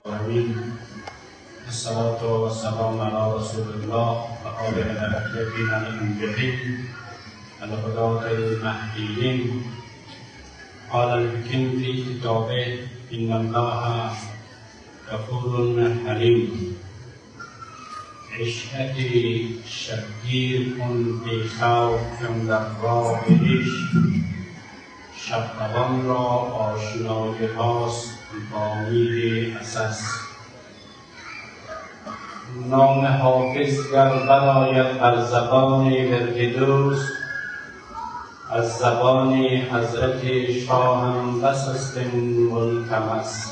آمین. الصلاة والسلام على رسول الله و آل الأطیبین المنجلین الهداة المهدیین. قال الحکیم فی کتابه إن الله غفور حلیم. عشقتی شبگیر کن بی خوف در راه عشق، شبتوان را آشنای هاست با میر اساس. نام حافظ گر برآید بر زبان ورد دوست، از زبان حضرت شاهم بس است ملتمس.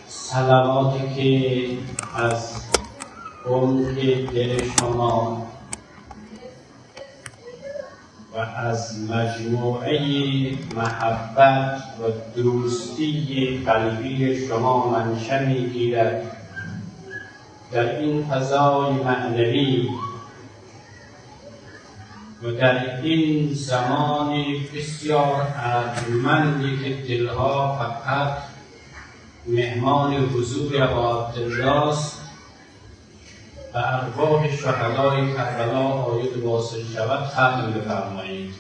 صلواتی که از عمق دل شما و از مجموعه محبت و دوستی قلبی شما منشأ می‌گیرد. در این فضای معنوی و در این زمان بسیار ارجمندی که دلها فقط مهمان حضور ابا عبدالله است، و ارواح شهدای کربلا آید واصل شود ختم بفرمایید.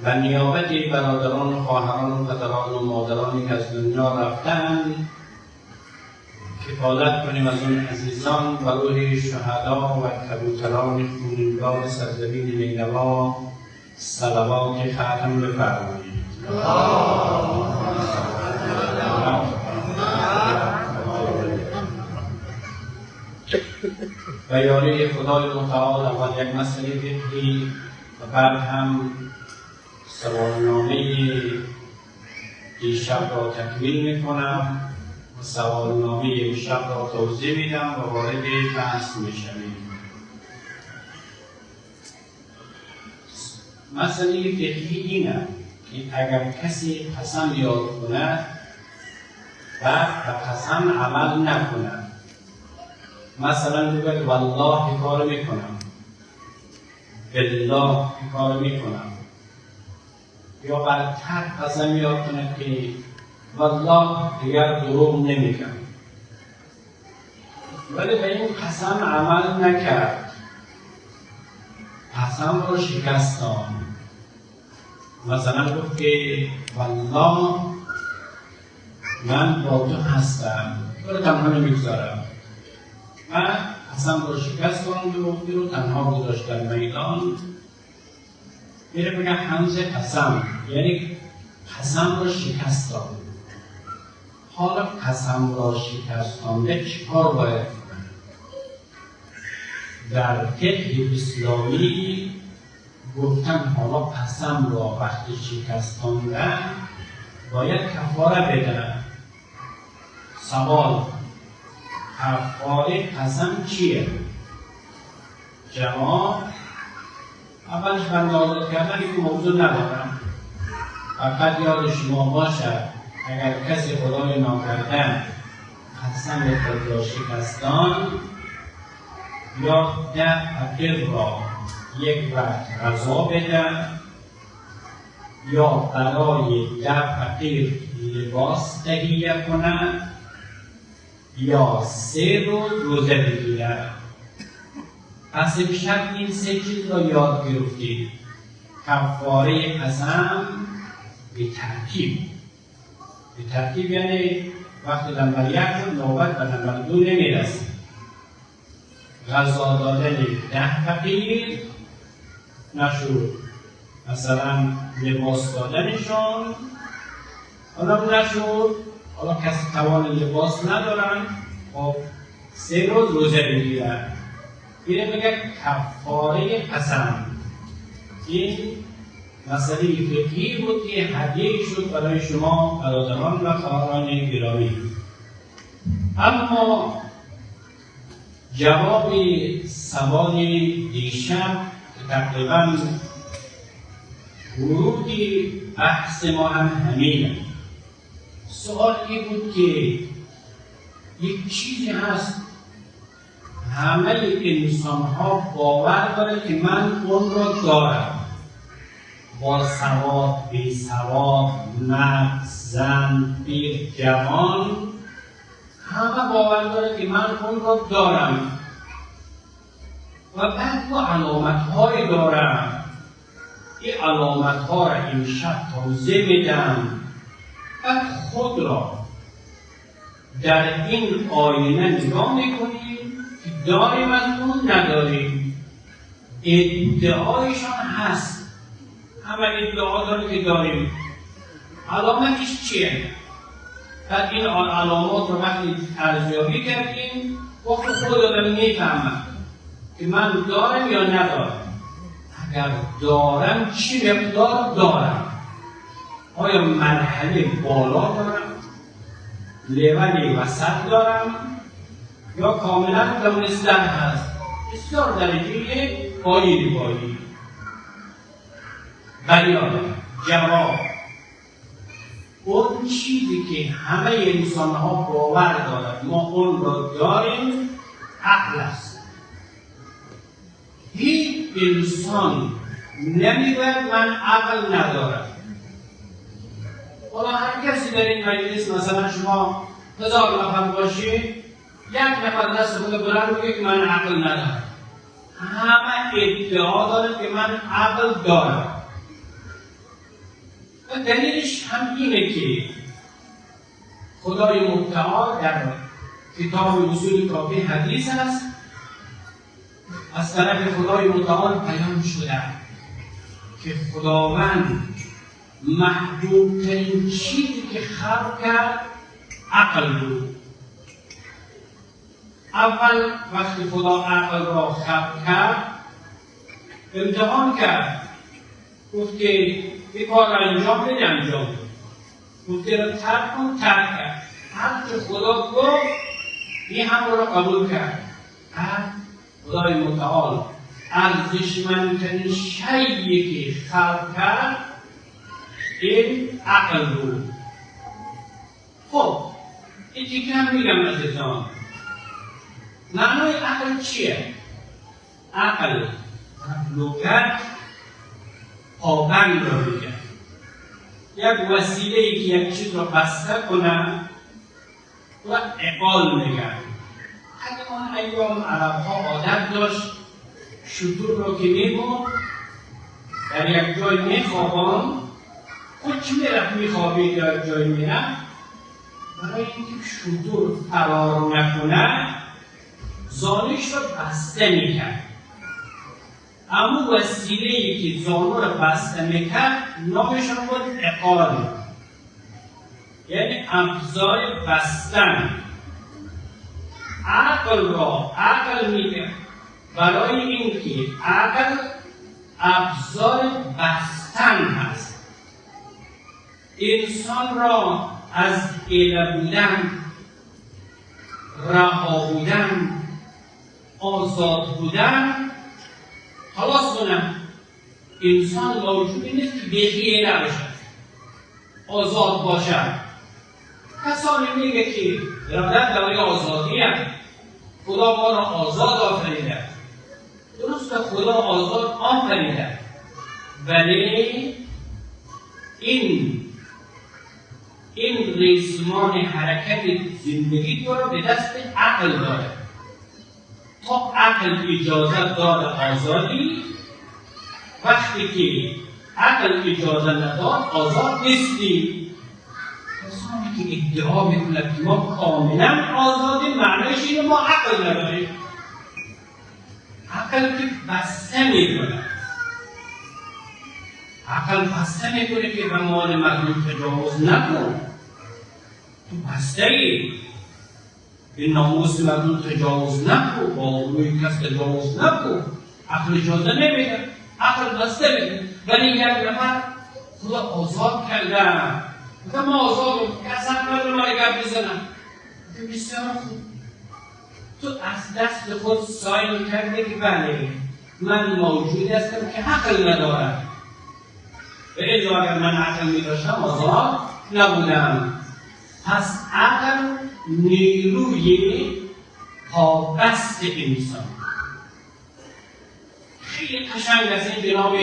و نیابت برادران و خواهران و پدران و مادرانی که از دنیا رفتند کفالت کنیم از اون عزیزان و روح شهدا و کبوتران خونینبار سرزمین نینوا صلوات ختم بفرمایید. و یاری خدای متعال اول یک مسئله فقهی و بعد هم سوالنامه دیشب را تکمیل میکنم و سوالنامه امشب را توضیح میدم و وارد بحث میشویم. مسئله فقهی اینه که اگر کسی قسم یاد کند و به قسم عمل نکند، مثلا بگوید والله کار میکنم، بالله کار میکنم، یا برتر قسم یاد کند که والله دیگر دروغ نمیگم، ولی به این قسم عمل نکرد، قسم رو شکستان. مثلا گفت که والله من با تو هستم، تو رو تنها نمیگذارم. من قسم رو شکستان و تو رو تنها گذاشت در میدان. میره بگه همزه قسم، یعنی قسم رو شکستان. حالا قسم را شکستانده چی کار باید کنه؟ در فقه اسلامی گفتن حالا قسم را وقتی شکستاندن باید کفاره بدن. سوال: کفاره قسم چیه؟ جواب: اولش بندازت کردن که موضوع ندارم، فقط یاد شما باشد اگر کسی خدای ناکرده قسم خود را شکستان، یا 10 فقیر را یک وقت غذا بدن، یا برای 10 فقیر لباس تهیه کنند، یا 3 روز روزه بگیرند. پس امشب این 3 چیز را یاد گرفتید. کفاره قسم به ترتیب یعنی وقتی نمبر 1 شد نوبت به نمبر 2 نمیرسید. غذا دادن 10 فقیر نشد، مثلا لباس دادنشان حالا نشد، حالا کسی توان لباس ندارن، خب 3 روز روزه بگیرن. اینه میگه کفاره قسم. این مسئله فقهی بود که هدیه شد برای شما برادران و خواهران گرامی. اما جواب سوال دیشب تقریبا ورود بحث ما هم همینه. سوال این بود که یک چیزی هست همه انسان ها باور داره که من اون رو دارم. با سواد، بی سواد، مرد، زن، پیر، جوان، همه باور داره که من اون رو دارم و بعد با علامت های دارم. این علامت ها را امشب توضیح میدم. بعد خود را در این آینه نگاه میکنیم که داریم از اون نداریم. ادعایشان هست، همه ادعا داریم که داریم. علامتش چیه؟ بعد این علامات رو وقتی ارزیابی کردیم وقت خود آدم میفهمم که من دارم یا ندارم. اگر دارم چی مقدار دارم؟ آیا مرحله بالا دارم؟ لول وسط دارم؟ یا کاملا دانستن هست؟ بسیار درجه پایین. بیان جواب اون چیزی که همه انسان ها باور دارد ما اون را داریم عقل است. هیچ انسان نمیگوید من عقل ندارم. حالا هر کسی در این مجلس مثلا شما 1000 نفر باشید، یک نفر دست خود بلند بگه که من عقل ندارم. همه ادعا دارد که من عقل دارم. و دلیلش هم اینه که خدای متعال در کتاب اصول کافی حدیث است، از طرف خدای متعال بیان شده که خداوند محدودترین چیزی که خلق کرد عقل بود. اول وقتی خدا عقل را خلق کرد امتحان کرد، گفت که یک کار را انجام بده، انجام بده. گفت را ترک کن، ترک کرد. هر چه خدا گفت این هم را قبول کرد. خدای متعال ارزشمندترین شیئی که خلق کرد این عقل بود. خب این چیزی هم میگم عزیزان، معنای عقل چیه؟ عقل لغت پابند را میگه، یک وسیله ای که یک چیز را بسته کنه و اقال میگن. اون ایام عرب ها عادت داشت شتر را که میبود در یک جای میخوابان، خود چی میرفت میخوابید در یک جای میرفت، برای اینکه شتر فرار نکنه زانوش را بسته میکرد. اما وسیله ای که زانو را بسته میکرد نامش را بود اقال، یعنی ابزار بستن. عقل را عقل میگه برای اینکه عقل ابزار بستن هست، انسان را از اله بودن، رها بودن، آزاد بودن خلاص کنم. انسان موجودی نیست که بیخیه نباشد، آزاد باشد. کسانی میگه که در دوره آزادی هم خدا ما را آزاد آفریده. درست خدا آزاد آفریده، ولی این ریسمان حرکت زندگی تو را به دست عقل داره. تا عقل اجازه داد آزادی، وقتی که عقل اجازه نداد آزاد نیستی. کسانی که ادعا میکنند که ما کاملا آزادیم معنیش اینه ما عقل نداریم. عقل که بسته میکنه، عقل بسته میکنه که به مال مردم تجاوز نکن. تو بسته ای به ناموس مردم تجاوز نکن، با روی کس تجاوز نکن. عقل اجازه نمیده، عقل بسته میکنه. ولی یک نفر خدا آزاد کرده، ما آزادم، کس حق نداره ما گپ بزنم. بسیار خوب، تو از دست خود ساین کرده که بله من موجودی هستم که عقل ندارم. و الا اگر من عقل میداشتم آزاد نبودم. پس عقل نیروی پابست انسان. خیلی قشنگ است این جناب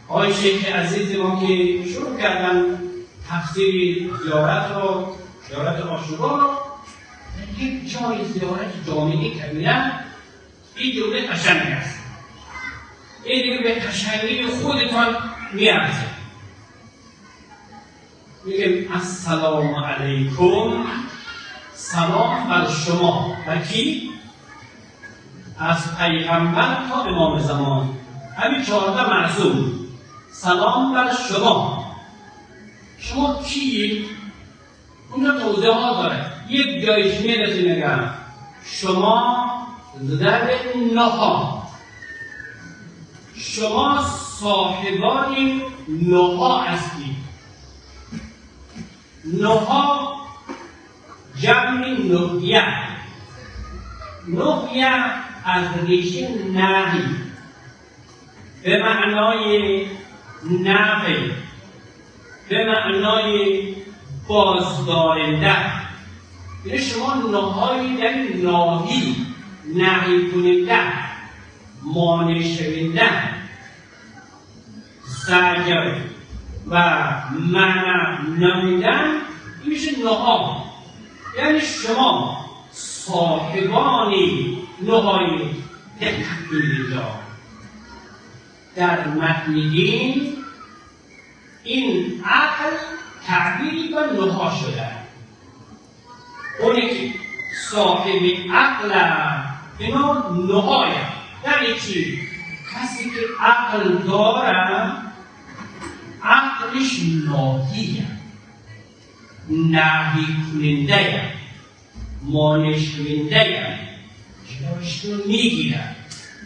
آقای شیخ عزیز ما که شروع کردن تفسیر زیارت عاشورا رو در یک جای زیارت جامعه کبیره این جمله قشنگ است. این دیگه به قشنگی خودتان میارزه. میگم السلام علیکم، سلام بر شما. بر کی؟ از پیغمبر تا امام زمان، همین 14 معصوم. سلام بر شما. شما کی؟ اونجا توضیحات داره. یک جایش میرسه میگم شما ذر نها، شما صاحبان نها هستید. نها جمع نهیه. نهیه از ریشه نهی به معنای نهی، به معنای بازدارنده. یعنی شما نهایی در ناهی، نهی کننده، مانع شونده، سرگر و منع نمودن، این میشه نها. یعنی شما صاحبانی نهایی. دقت کنید در متن دین این عقل تعبیری به نها شده. اونی که صاحب عقل اینا نهایی. یعنی چی؟ کسی که عقل داره عقلش ناهیه، نهی کننده، مانع شونده، جلوش رو میگیره،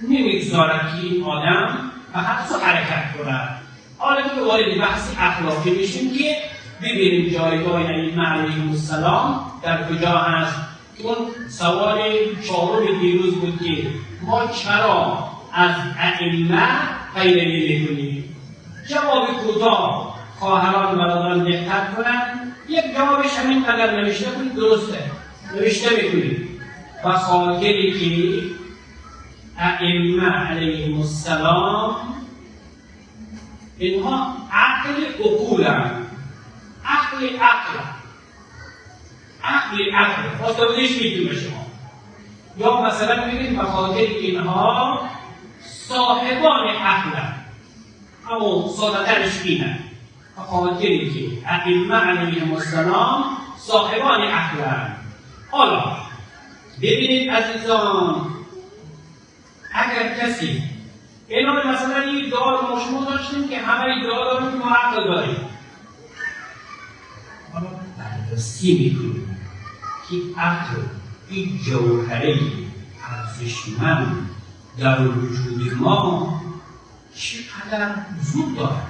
نمیگذاره که این آدم فقط حرکت کنه. حالا که وارد بحث اخلاقی میشیم که ببینیم جایگاه این علیهم السلام در کجا هست. که اون سوال چهارم دیروز بود که ما چرا از ائمه پیروی میکنیم؟ جواب کوتاه خواهران برادران دقت کنن. یک جوابش همین قدر نوشته کنید، درسته نوشته میکنید و خاطری که ائمه علیهم السلام اینها عقل عقولن. عقل خواستابدهش میتون به شما. یا مثلا بگید بخاطر اینها صاحبان عقلن، اما ساده‌ترش اینه بخاطری که ائمه علیهم السلام صاحبان عقلن. حالا ببینید عزیزان، اگر کسی اینا مثلا این ادعا رو شما داشتیم که همه ادعا داریم که ما عقل داریم، حالا بررسی میکنیم که عقل این جوهره ارزشمند در وجود ما چقدر حضور دارد،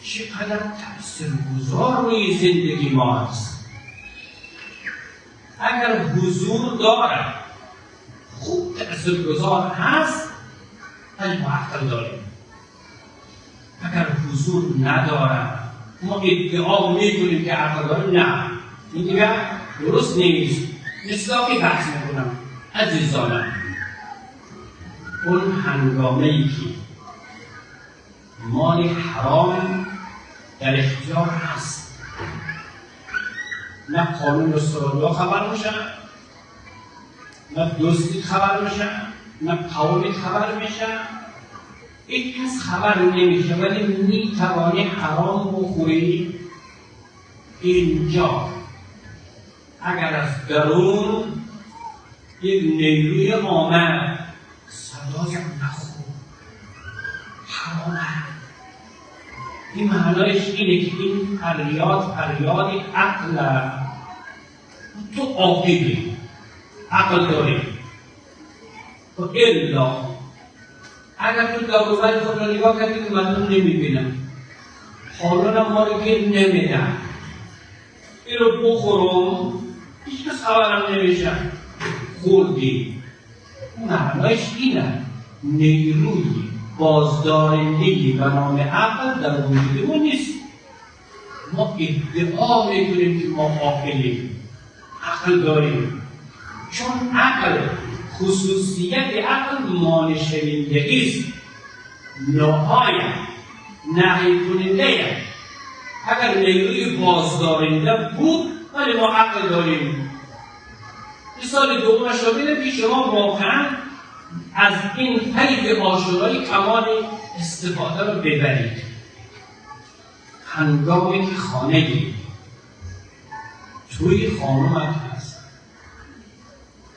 چقدر تاثیرگذار روی زندگی ما است. اگر حضور دارد، خوب تاثیرگذار هست، ولی ما عقل داریم. اگر حضور ندارد، ما ادعا میکنیم که عقل داریم، نه، این دیگه درست نیست. مصداقی بحث میکنم عزیزانم. اون هنگامه‌ای که مال حرام در اختیار هست، نه قانون استرالیا خبر میشن، نه دوستی خبر میشن، نه قومی خبر میشن، یک کس خبر نمیشه، ولی میتوانی حرام بخوری. اینجا اگر از درون یک نیروی آمد صدای نخور حرامه، این معنایش اینه که این فریاد عقل. تو عاقلی، عقل داری، و الا اگر تو داروبر خود را نگاه کردی که مردم نمیبینم، حالا ما رو گیر نمیدن، این رو بخورم هیچ کس خبرم نمیشه، خوردی. معنایش اینه نیروی بازدارندگی به نام عقل در وجودمون نیست. ما ادعا میکنیم که ما عاقلیم، عقل داریم، چون عقل خصوصیت عقل مانع شوندگی است، نهای نهی کننده. اگر نیروی بازدارنده بود ولی ما عقل داریم. مثال دومش رو ببینید که شما واقعا از این طیف عاشورایی کمال استفاده رو ببرید. هنگامی که خانگی توی خانومت هست،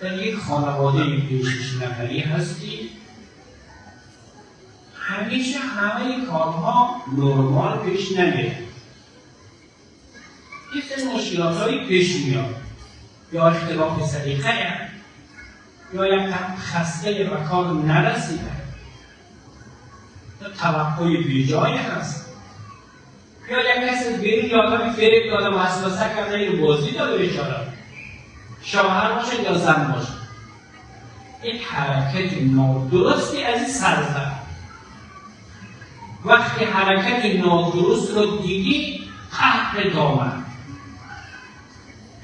در یک خانواده 5-6 نفری هستی، همیشه همه کارها نرمال پیش نمیره. یه سری مشکلات‌هایی پیش میاد، یا اختلاف سلیقه، یا یک خسته به کار نرسیده، یا توقعی بیجای هست، یا یک کسی بیرون یا آدمی فریب داده و وسوسه کرده این بازی داده بیچاره، شوهر باشه یا زن باشه. این حرکت نادرستی از این سر زد. وقتی حرکت نادرست رو دیدی قهر دامن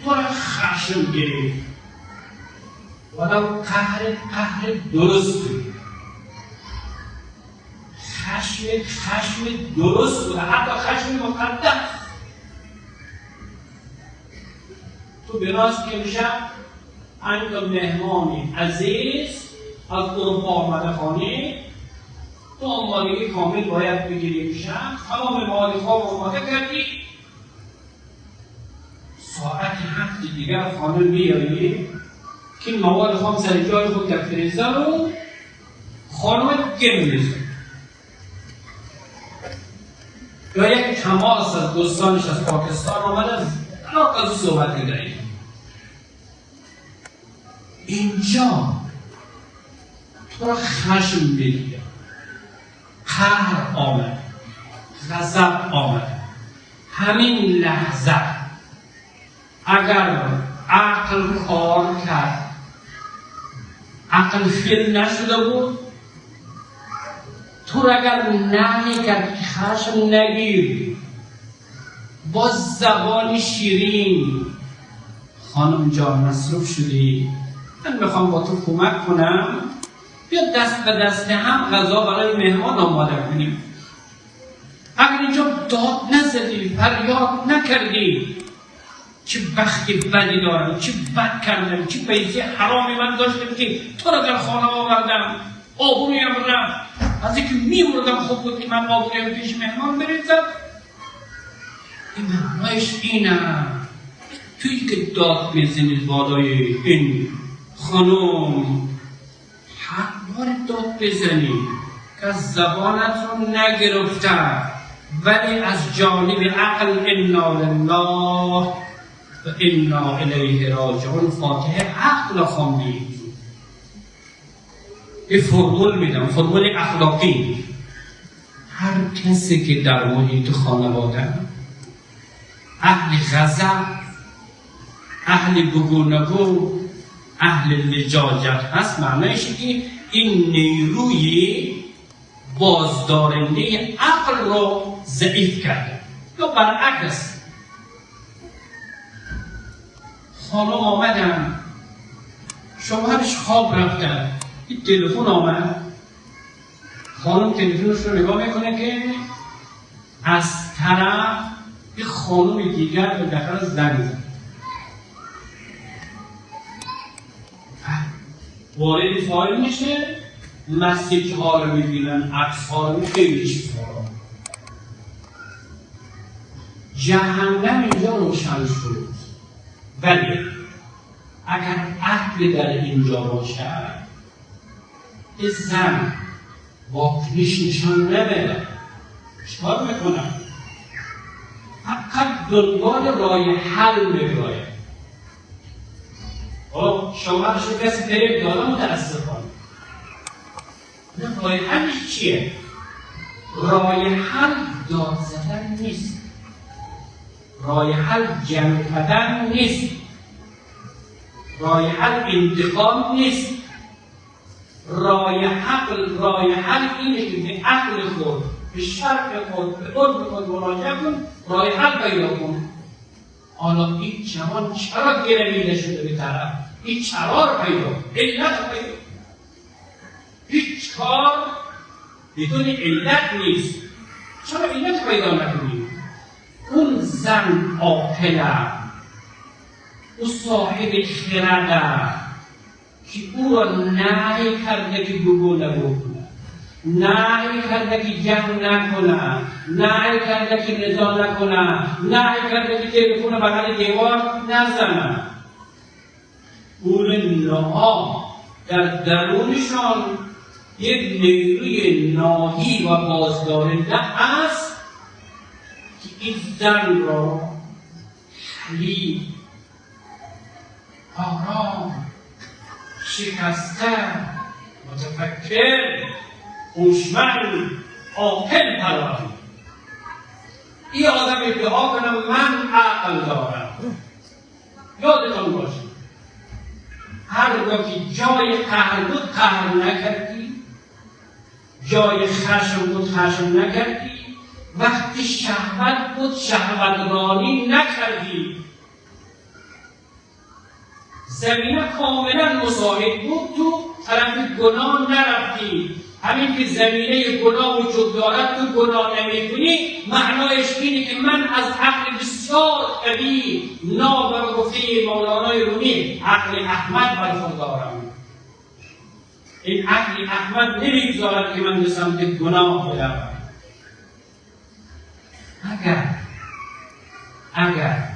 تو را خشم گرفت، ولو قهر درست بود، خشم درست بود، حتی خشم مقدس. تو بناست که میشه انت مهمانی عزیز از اروپا آمده خانه، تو آمادگی کامل باید بگیری میشن، تمام مواد خواب آماده کردی، ساعت 7 دیگر خانه بیایی که مواد خواب سر جای خود در فریزر رو خانه گم میزن. یا یک تماس از دوستانش از پاکستان آمدن، علاق از صحبت میدهید. اینجا تو را خشم بگیره، قهر آمد، غضب آمد. همین لحظه اگر عقل کار کرد، عقل فیل نشده بود، تو اگر نمی کرد خشم نگیر، با زبان شیرین خانم جان مصروف شدی، من میخوام با تو کمک کنم، بیا دست به دست هم غذا برای مهمان آماده کنیم. اگر اینجا داد نزدی، فریاد نکردی چه بختی بدی دارم، چه بد کردم، چه بیزی حرامی من داشتم که تو را در خانه آوردم، آبرویم رفت، از اینکه میمردم خوب بود که من آبرویم پیش مهمان بریزم. این معنایش اینه، توی که داد میزنید بالای این خانم، هر بار داد بزنی که از زبانت رو نگرفته، ولی از جانب عقل انا لله و انا الیه راجعون فاتحه عقل خواندی. یه فرمول میدم، فرمول اخلاقی. هر کسی که در محیط خانواده اهل غضب، اهل بگو نگو، اهل لجاجت هست، معنیش که این نیروی بازدارنده عقل رو ضعیف کرده. یا برعکس، خانم آمدن، شوهرش خواب رفتن، این تلفن آمد، خانم تلفنش رو نگاه میکنه که از طرف یک خانم دیگر به داخل زنگ زد. وارد فایل میشه، مسیج ها رو میبینن، عکس ها رو خیلی چیزها رو. جهنم اینجا روشن شد. ولی اگر عقل در اینجا باشد، این زن واکنش نشان نمیده. چکار میکنم؟ فقط دنبال راه حل میگراید. شوهرش رو کسی فریب داده متاسفانه. راه حلش چیه؟ راه حل داد زدن نیست، راه حل جمع کردن نیست، راه حل انتقام نیست. راه حل اینه که به عقل خود، به شرق خود، به قرب خود مراجعه کن، راه حل پیدا کن. حالا این جوان چرا گرمیده شده به طرف؟ هیچ قرار پیدا، علت پیدا. هیچ کار بدون علت نیست. چرا علت پیدا نکنیم؟ اون زن عاقله، او صاحب خرده که او را نهی کرده که گوگو نگوکنه، نهی کرده که جمع نکنه، نهی کرده که نزا نکنه، نهی کرده که تلفن بغل دیوار نزنه. او نها در درونشان یک نیروی ناهی و بازدارنده است که این زن را حلیب، آرام، شکسته، متفکر، هوشمند، عاقل پرورد. این آدم ادعا کنم من عقل دارم. یادتان باشه هرگاه که جای قهر بود قهر نکردی، جای خشم بود خشم نکردی، وقتی شهوت بود شهوت رانی نکردی، زمینه کاملا مساعد بود تو طرف گناه نرفتی. همین که زمینه گناه وجود دارد تو گناه نمی‌کنی، معنایش اینه که من از عقل بسیار قوی، نابر گفته مولانای رومی، عقل احمد برخوردارم. این عقل احمد نمیگذارد که من به سمت گناه بروم. اگر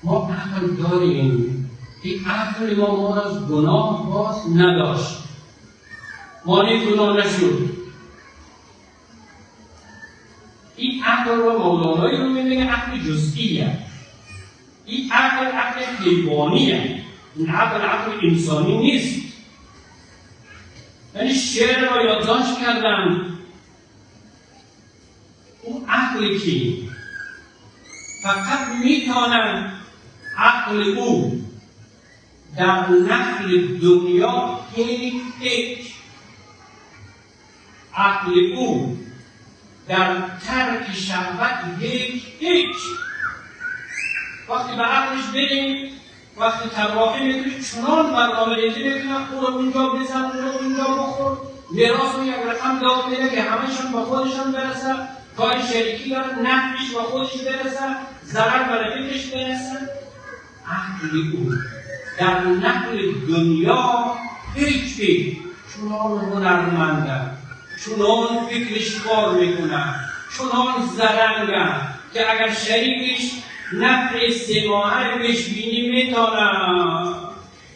ما عقل داریم، این عقل ما از گناه باز نداشت، مانع گناه نشد. این عقل را مولانای رو می‌بینه عقل جزئیه. این عقل حیوانیه. این عقل انسانی نیست. یعنی شعر را یادداشت کردم. اون عقلی که فقط میتواند عقل او در نقل دنیا یک عقل او در ترک شهوت هیچ. وقتی به عقلش بریم، وقتی طراحی میکنی چنان برنامه ریزی میکنن او رو اونجا بزن، اونجا بخور، میراث رو یک رقم داد میده که همه‌شان به خودشان برسه، کار شریکی داره، نفعش به خودش برسه، ضرر به رفیقش برسه. عقل او در نقل دنیا هیچ چنان هنرمنده، چنان فکرش کار میکنه، چنان زرنگه که اگر شریکش نفع 3 ماهه پیش بینی میتونه،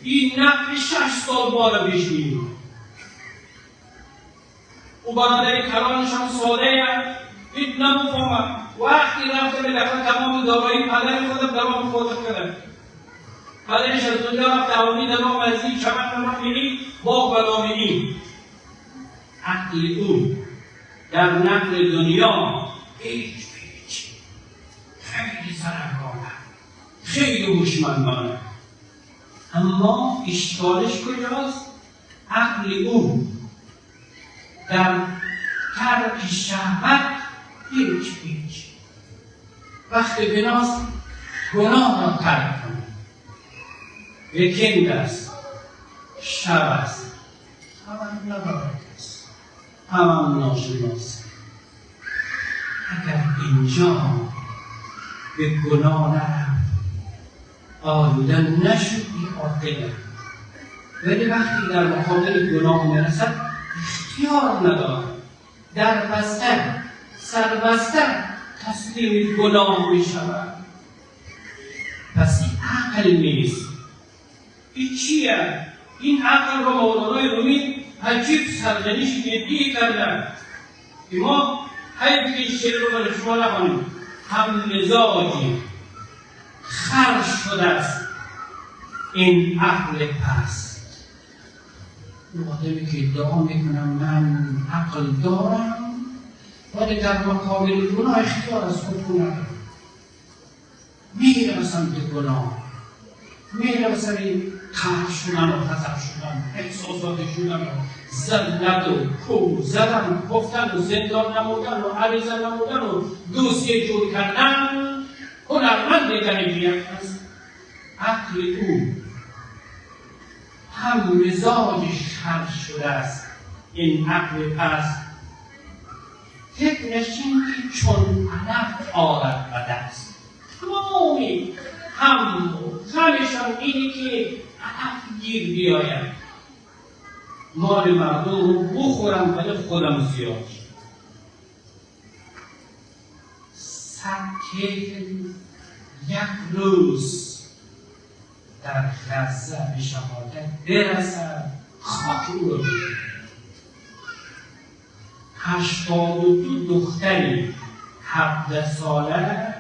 این نفع 6 سال بالا پیش بینی. او برادر کلانش هم ساده هیچ نمیفهمه. وقتی رفته به دفعه تمام دارایی پدر خودم درام خودت کرده، پدرش از دنیا رفت دوامی درام ازی چمن درام بینی باغ بلامینی. عقل او در نقل دنیا هیچ خیلی سرکاره، خیلی هوشمندانه. اما اشکالش کجاست؟ عقل او در ترک شهوت هیچ. وقتی بناست گناه را ترک کنه، ویکند است، شب است، خبر ندارد است، همه ناشناس. اگر اینجا به گناه نرفت، آلوده نشدی عاقله. ولی وقتی در مقابل گناه میرسد اختیار ندارد، در بسته، سربسته تسلیم گناه میشود. پس این عقل نیست. این چیه؟ این عقل را مولانای رومی عجیب سرزنش جدی کردن که ما حیف که این شعر رو برای شما نخوانیم. هم مزاجی خرج شده است این عقل پست. آدمی که ادعا میکنم من عقل دارم ولی در مقابل گناه اختیار از خود ندارم، میره به سمت گناه، میره به سمت قهر شدن و غضب شدن، احساسات شدن و ذلت و کوه زدن، گفتن و زندان نمودن و عریضه نمودن و دوستی جور کردن. هنرمند دیگری بیاد از عقل او هم مزاجش خر شده است این عقل پست. فکرش این که چون علف آرد و دست، تمامی هم غمشان اینه که علف گیر بیاید، مال مردم رو بخورم ولی خودم زیاد شد. سکه یک روز در غزه به شهادت برسد، خاک او رو 82 دختری 17 ساله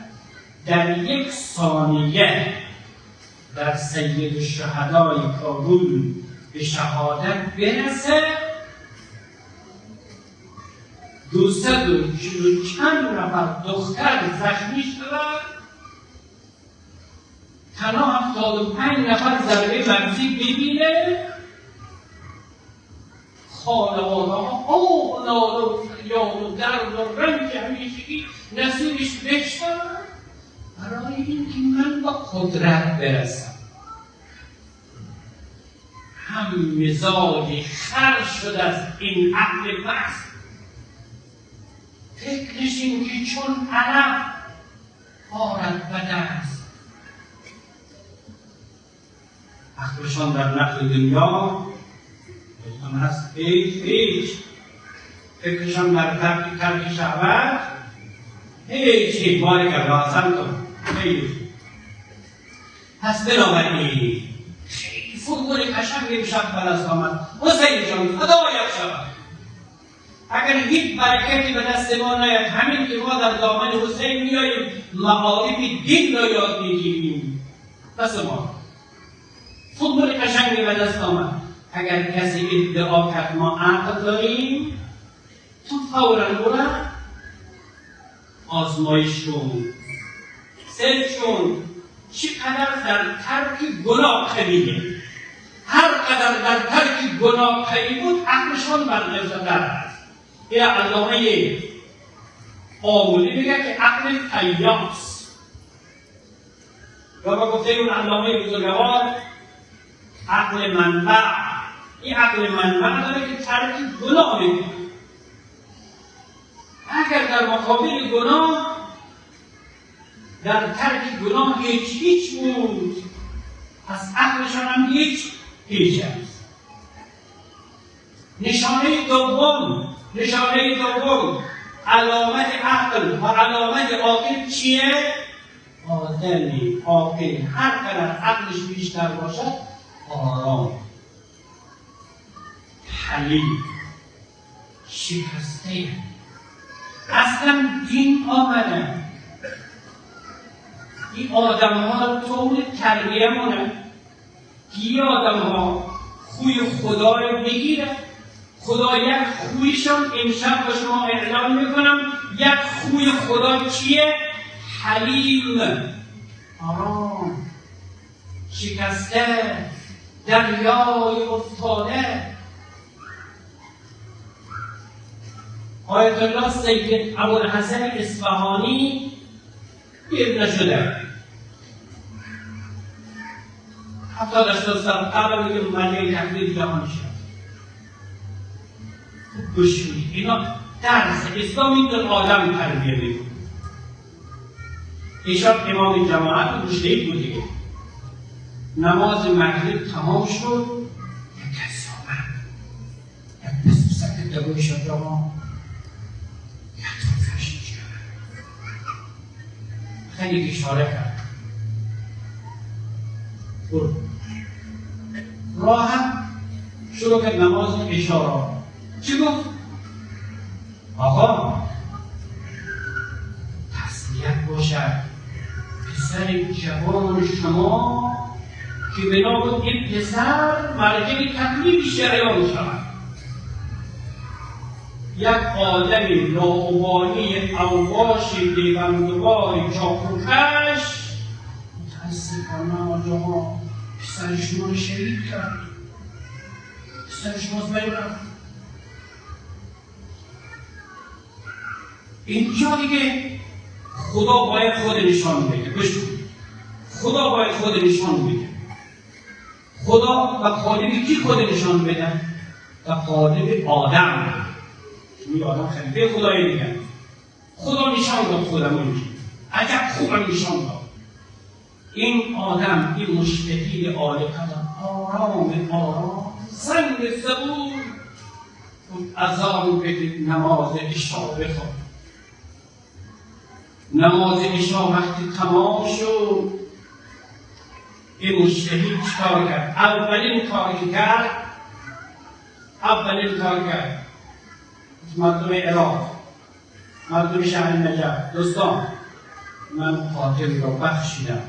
در یک ثانیه در سید الشهدای کابل به شهادت برسه. 200 و چند نفر دختر زخمی شدند، تنها 75 نفر ضربه مغزی ببینه. خانواده ها آه و ناله و فریاد و درد و رنج همیشگی نصیبش بشتن برای اینکه من با قدرت برسم. هم مزاج خر شده از این عقل مست، فکرش این که چون علف آرد و دست. عقلشان در نقل دنیا من هست هیچ فکرشان در ترک شهوت هیچ باری که رازم کن هیچ. پس بنابراین خیلی فرمول قشنگی امشب بلست آمد. حسین جان فدایت شود، اگر هیچ برکتی به دست ما نیاد، همین که ما در دامن حسین میاییم معارف دین را یاد میگیریم. پس ما فرمول قشنگی به دست آمد. اگر کسی ادعا کرد ما عقل داریم، تو فوراً برو آزمایش کن، سرچ کن چقدر در ترک گناه قویه. هر قدر در ترک گناه قوی بود عقلشان برقرار است. این علامه آمولی میگه که عقل تیاس، و با گفته اون علامه بزرگوار عقل منبع. این عقل منبع داره که ترک گناه میکنه. اگر در مقابل گناه، در ترک گناه هیچ بود، پس عقلشان هم هیچ است. نشانه دوم علامت عقل و علامت عاقل چیه؟ آدمی عاقل هر قدر عقلش بیشتر باشد آرام، حلیم، شکسته. اصلا دین آمده این آدم ها طور تربیه مونه که این آدم ها خوی خدا رو بگیره. خدا یک خویشان امشب با شما اعلام میکنم، یک خوی خدا چیه؟ حلیم، آرام، شکسته، دریای افتاده. آیت الله سید ابوالحسن اصفهانی پیر نشده، 70-80 سال قبل میگه ملیه تحلیل جهان شد. گوش کنید، اینا درس اسلام این در آدم تربیه میکنه. ایشان امام جماعت مجتهد بود دیگه. نماز مغرب تمام شد، یک کسی آمد، یک پسر دوی شد جماعت یک طرفش کرد، خیلی اشاره کرد، راحت شروع کرد نماز اشاره. چی گفت؟ آقا تسلیت باشد، پسر جوان شما که بنا بود این پسر مرجع تکلیف شریعت شود. یک آدم لاابالی اوباش دیوندگار چاقوکش متاسفانه آجاها پسر شما رو شهید کرد، پسر شما از بین رفت. اینجا دیگه خدا باید خود نشان بده. خدا باید خود نشان بده. خدا و قالب کی خود نشان بدن؟ و قالب آدم. چون آدم خلیفه خدایی دیگه. خدا نشان داد خودمون. عجب خوبم نشان داد. این آدم، این مشتهی عالی قدر، آرام سنگ زبون اذان بده، نماز عشا بخوان. نماز عشا وقتی تمام شد، این مشتهی چیکار کرد؟ اولین کاری کرد مردم عراق، مردم شهر نجف، دوستان من قاتل را بخشیدم.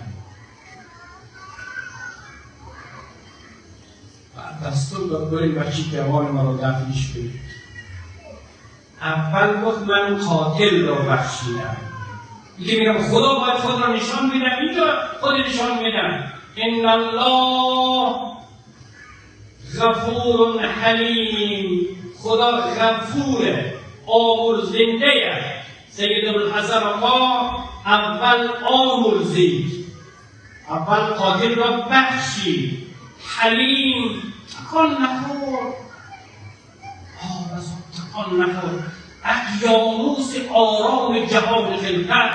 دستور داد بریم بچه جوان ما رو دفنش کنید. اول گفت من قاتل را بخشیدم. دیگه میگم خدا باید خود را نشان بدم، اینجا خود نشان بدم. ان الله غفور حلیم. خدا غفوره، آمرزنده. سید ابوالحسن آقا اول آمرزید، اول قاتل را بخشید. حلیم، تکان نخور، تکان نخور. اقیانوس آرام جهان خلقت،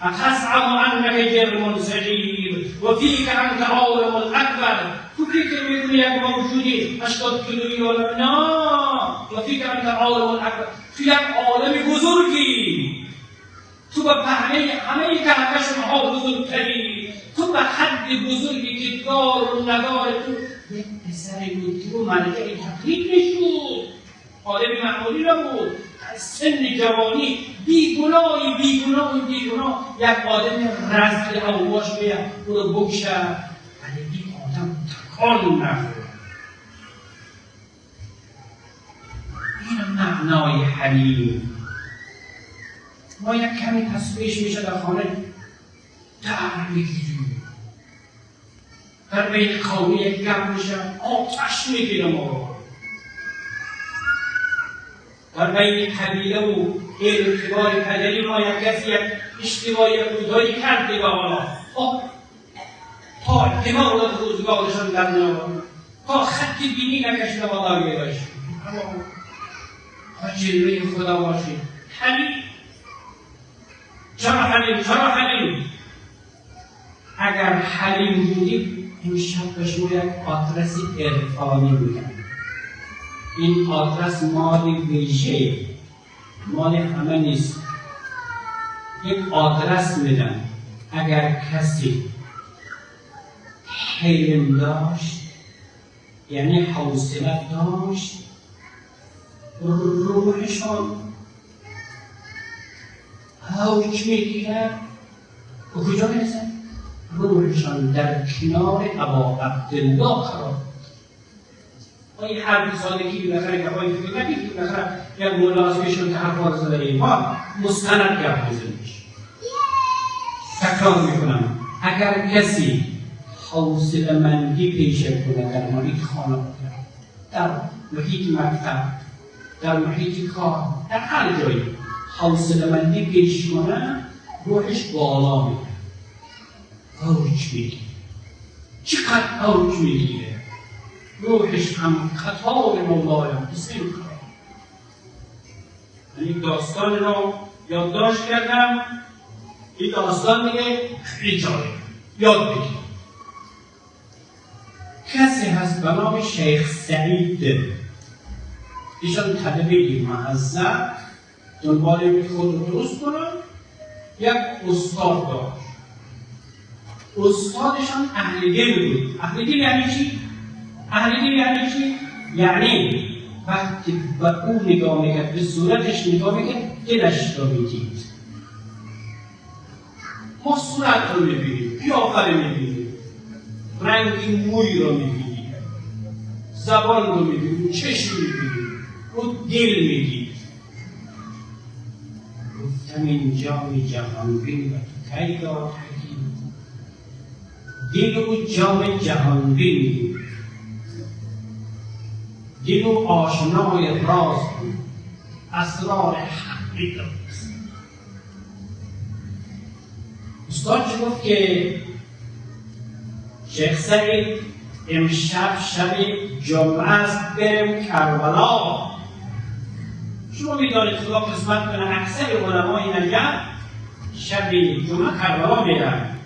تزعم انک جرم صغیر و فیک انت عالم الاکبر. تو فکر میکنی یک موجودی 80 کیلویی عالم؟ نه، و فیک انت عالم الاکبر. تو یک عالم بزرگی، تو به پهنه همه کهکشان ها بزرگتری، تو به حد بزرگی که دار و ندار تو یک پسری بود که رو ملکه تقریب نشود، عالم معمولی نبود. سن جوانی بیگناه یک آدم رزل هواش بیاد او رو بکشه، ولی این آدم تکان نخورد. این معنای حلیم. ما یک کمی تصویرش میشه در خانه در میگیریم، در بین قومی یک گپ میشه آتش میگیره ما رو، در بین قبیله و ارتباط پدری ما یک کسی یک اشتباهی کوتاهی کرد دیگه حالا تا احتمال داد روزگارشان در نیاورد، تا خط بینی نکشیده بالا میداشت. اما جلوه خدا باشید. حلیم. چرا حلیم؟ اگر حلیم بودید امشب به شما یک آدرس عرفانی میدم. این آدرس مال ویژه، مال همه نیست. یک آدرس میدم. اگر کسی حلم داشت، یعنی حوصله داشت، روحشان حکم میگیره. و کجا میرسن؟ روحشان در کنار ابا عبدالله قرار. این هر 2 سالگی بالاخره گواهی فکر نکنید که بالاخره یک مولا از پیشون که حرفا زده ایمان مستند گپ بزنیش. تکرار میکنم، اگر کسی حوصله مندی پیشه کنه در محیط خانواده، در محیط مکتب، در محیط کار، در هر جایی حوصله مندی پیش کنه، روحش بالا میره، اوج میگیره. چقدر اوج میگیره؟ روحش هم قطار مولایم بسیم کنه. من این داستان رو یادداشت کردم. این داستان دیگه خیلی جالب، یاد بگیر. کسی هست به نام شیخ سعید، ایشان طلبه معذب دنبال خود رو درست کنن. یک استاد داشت. استادشان اهل دل بود. اهل دل یعنی چی؟ یعنی وقتی به او نگاه میکرد، به صورتش نگاه میکرد، دلش را میدید. ما صورت رو میبینیم، قیافه رو میبینیم، رنگ موی رو میبینیم، زبان رو میبینیم، چشم میبینیم، او دل میدید. گفتم این جام جهانبین و تو کی داد حکیم، دل و جام جهانبین، دل و آشنای راز بود، اسرار حقی داشت. استاد گفت که شیخ سعید امشب شب جمعه است، بریم کربلا. شما میدانید خدا قسمت کنه اکثر علمای نجف شب جمعه کربلا میرن.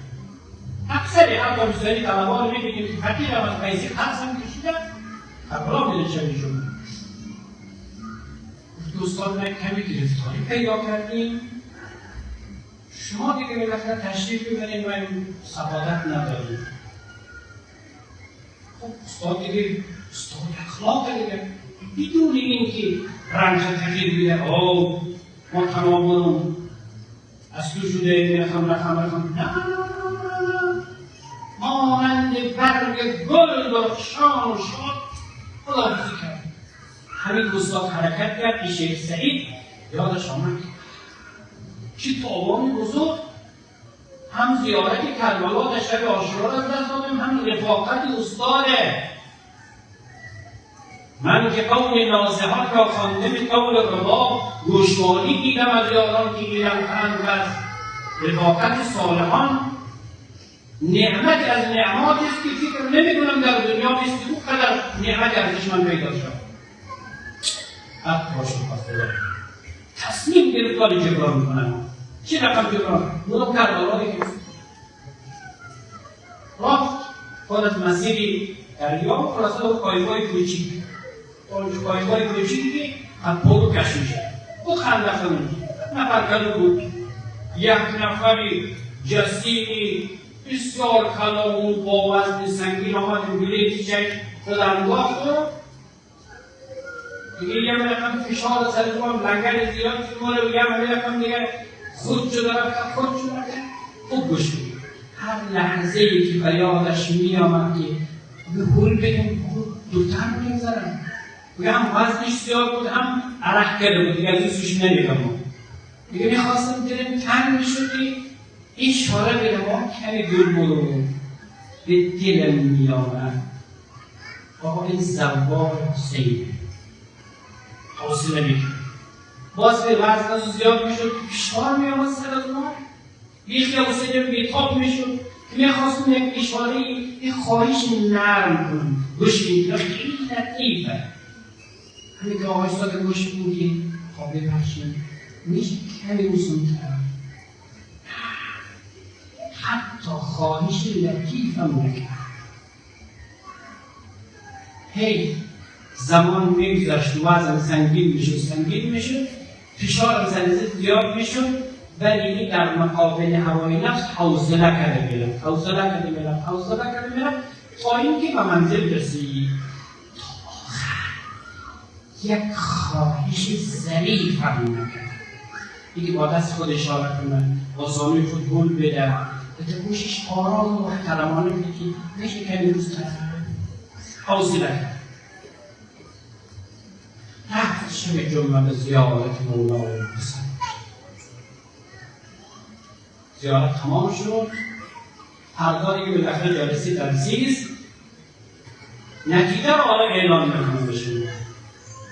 اکثر حتی بسیاری طلبا رو میبینیم که فقیر هم از پیسی قرص هم کشیدن کربلا میره شب جمعه. دوستان من کمی گرفتاری پیدا کردیم. شما دیگه بالاخره تشریف ببرید و این سعادت ندارید. خب استاد دیگه استاد اخلاق دیگه بدون اینکه رنج تغییر بیده ما تمام از تو شده رقم نه مانند برگ گل درخشان و شاد خداحافظی کرد. همین استاد حرکت کرد. این شیخ سعید یادش آمد چه تابانی بزرگ، هم زیارت کربلا در شب عاشورا را از دست دادم، هم رفاقت استاده. من که قول نازحات را خوانده به قول رباب، گوشمالی دیدم از یاران که گیرم‌تند و از رفاقت صالحان. نعمت از نعماتی است که فکر نمی‌کنم در دنیا مثل او قدر نعمت ارزشمند پیدا شد. حق باشد خدا تصمیم گرفت کاری جبران می‌کنم. چه رقم جبران؟ برو کربلا دیگه. رفت خود از مسیری دریا و خلاصه دو پایگاه کوچیک. پایگاه کوچیکی از پولو کش میشه. او خندق اونجا. نفر کلو بود. یک نفری جسیمی بسیار کلامون با وزن سنگین آمد بلیتی چک خود انداخت و دیگه یه رقم فشار سر جوان لنگر زیاد شماره و یه رقم دیگه خود شده رفت خوب گوش کنید. هر لحظه ای که به یادش می آمد که به هول بگم دوتر میگذارم و هم وزنش زیاد بود هم عرق کرده بود دیگه از این سوش نمیگم. دیگه میخواستم دلم تنگ میشدی اشاره به ما کمی دور برو به دلم می آمد آقا این زوار حسین حوصله میکنه. باز به وزن زیاد میشد فشار می آمد سر از ما بیخی حسین بیتاب میشد. میخواستم یک اشاره یک خواهش نرم کنم گوش میدید خیلی لطیفه. همین که آقای استاد گوش میدید خب ببخشید میشه کمی بسونتر حتی خواهش لطیفم نکرد. هی زمان میگذشت وزن سنگین میشد فشارم زنده زیاد میشد ولی در مقابل هوای نفس حوصله کرده میرم تا اینکه به منزل رسید. تا آخر یک خواهش ظریف هم نکرد. دیگه با دست خود اشاره کنه با زانوی خود گل بده به گوشش آرام و محترمانه بده که میشه کمی روز حوصله کرد. رفت شب جمعه به زیارت مولای حسن. زیارت تمام شد. هرداری که بالاخره جلسه تدریس نتیجه رو حالا اعلام میکنم به شما.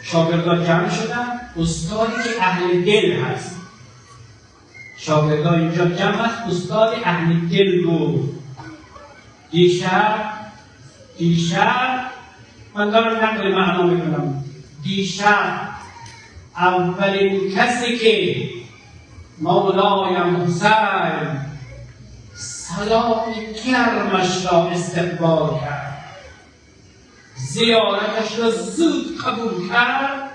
شاگردان جمع شدن. استادی که اهل دل هست شاگردان اینجا جمع است. استاد اهل دل بود. دیشب من دارم نقل معنا میکنم. دیشب اولین کسی که مولایم حسین سلام گرمش را استقبال کرد زیارتش را زود قبول کرد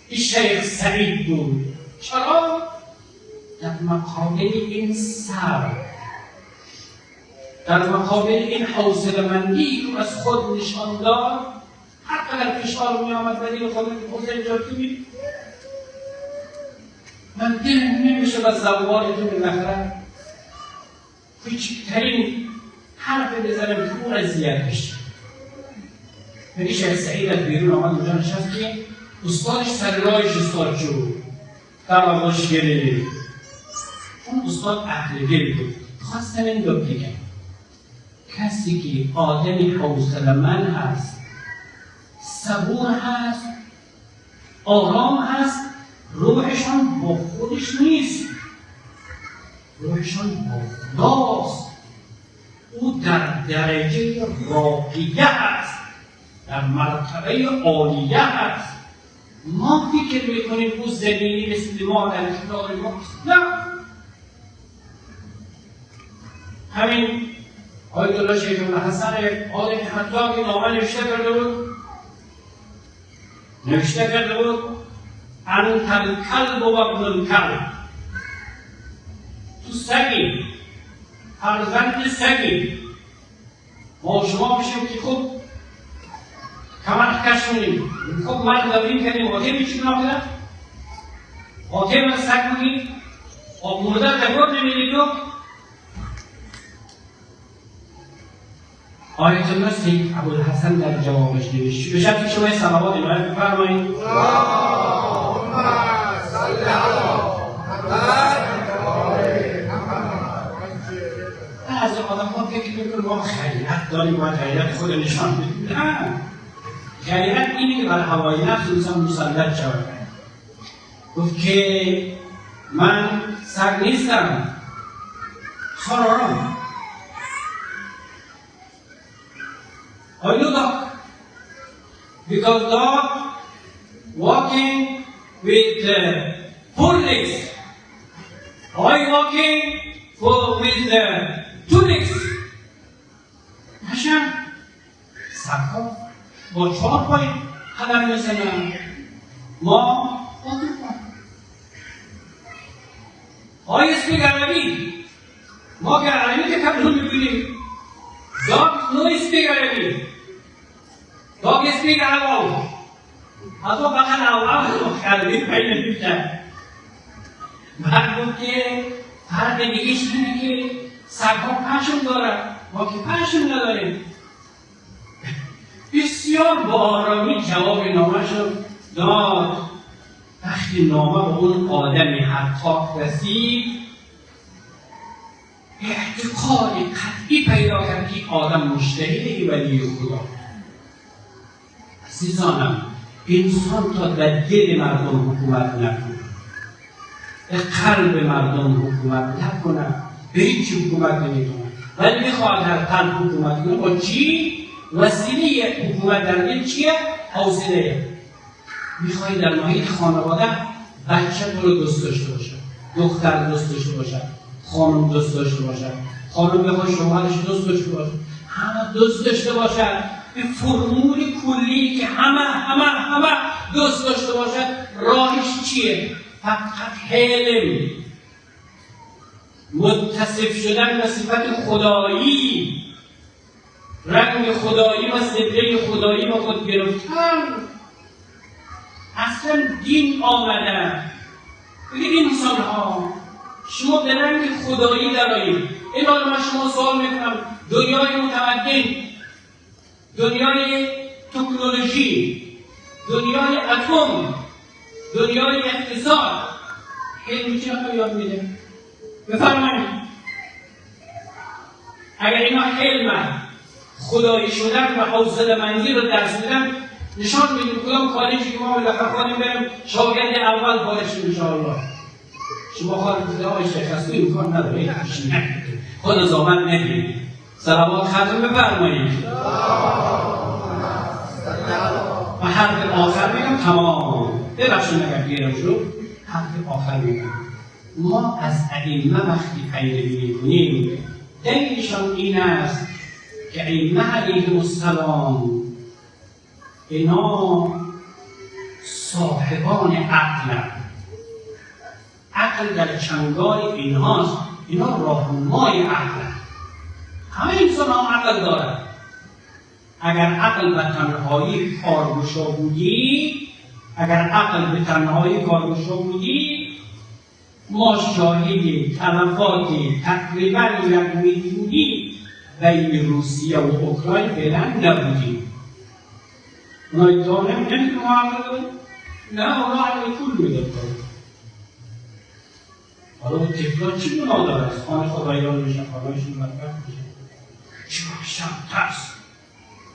این شیخ سعید بود. چرا؟ در مقابل این سر در مقابل این حوصله‌مندی که از خود نشان داد هر قدر فشار می آمد ولی به خود حسین جاتی من دلم نمیشه با زوارتون بالاخره کوچکترین حرف بزنم که او اذیت بشه. ولی شیخ سعید از بیرون آمد اونجا نشست که استادش سر راهش استاد شد در آغاش گرفت. اون استاد اهل دل بود. خواستم این رو بگم کسی که آدمی حوصله‌مند هست صبور هست آرام هست روحشان با خودش نیست روحشان با خداست. او در درجه راقیه هست، در مرتبه عالیه هست. ما فکر میکنیم او زمینی مثل ما در کتاب ما، نه. همین آیت الله شیخ الحسن آل حتی نامه نوشته کرده بود انت الکلب و ابن الکلب، تو سگی، فرزند سگی. ما شما بشیم که خوب کمر کش کنیم، خوب مرد داریم کنیم، واقعی میشیم نامده واقعی من سگ بودیم و مرده دگور نمیدیم. تو آیت الله سید ابوالحسن در جوابش نوشت. به شرطی شما صلوات الهی بفرمایید. اللهم صل علی محمد. از آدم‌ها فکر می‌کنن ما خیریت داریم، باید خیریت خود نشان بدیم. نه، خیریت اینه که بر هوای نفس انسان مسلط شود. گفت که من سگ نیستم، سرارم. I know dog because dog walking with four legs. I walking with two legs. هشم سگ‌ها با 4 پای قدم میزنن، ما با 2 پای. I speak عربی. ما که عربی که کمتون میبینیم. Dog no speak Arabic. Dog speak Arabic. حتی فقط اول عربی پیدا می‌کنه. بعد که فرق دیگه‌ش اینه که سگ‌ها پشم دارن، ما که پشم نداریم. بسیار با آرامی جواب نامه‌ش داد. وقتی نامه به اون آدمی حتی رسید، اعتقاد قطعی پیدا کرد که آدم مجتهد ولی خدا. عزیزانم، انسان تا در دل مردم حکومت نکنه، در قلب مردم حکومت نکنه، به هیچ حکومت نمیکنه، ولی میخواد در قلب حکومت کنه. با چی؟ وسیله حکومت در دل چیه؟ حوصله. میخوای در محیط خانواده بچه تو رو دوست داشته باشه، دختر دوست داشته باشه، خانم دوست داشته باشد، خانم بخواد شوهرش دوست داشته باشه، همه دوست داشته باشد. این فرمول کلی که همه دوست داشته باشد، راهش چیه؟ فقط حلم، متصف شدن به صفت خدایی، رنگ خدایی و سدره خدایی با خود گرفتن. اصلا دین آمده. بگید انسان ها شما به رنگ خدایی درآیید. این حالا من شما سوال میکنم، دنیای متمدن، دنیای تکنولوژی، دنیای اتم، دنیای اقتصاد، علم چه یاد میده؟ بفرمایید. اگر اینا علم خدایی شدن و حوصله‌مندی رو درس میدن، نشان میدیم کدام کالجی که ما بالاخره خواهیم بریم شاگرد اول خارج شیم انشاءالله. شما خواهید های شیخ هستو امکان نداره، خود زامن نگید. صلوات ختم بفرمایید. و حرف آخر میگم تمام. ببخشید اگر دیرم شد، حرف آخر میگم. ما از ائمه وقتی پیروی میکنیم، دلیلشان این است که ائمه علیهم السلام اینا صاحبان عقلند. عقل در چنگال اینهاست، اینا راهنمای عقلند. همه انسان ها عقل دارند. اگر عقل به تنهایی کارگشا بودی، ما شاهد تلفات تقریبا 1 میلیونی بین روسیه و اوکراین فعلا نبودیم. اونا ادعا نمی‌کنن که ما عقل داریم؟ نه، اونا عقل کل میداد. حالا اون طفلان چی گناه داره؟ از خانه خدایان میشن، خانهایشون بدبخت میشن. چی باشم؟ ترس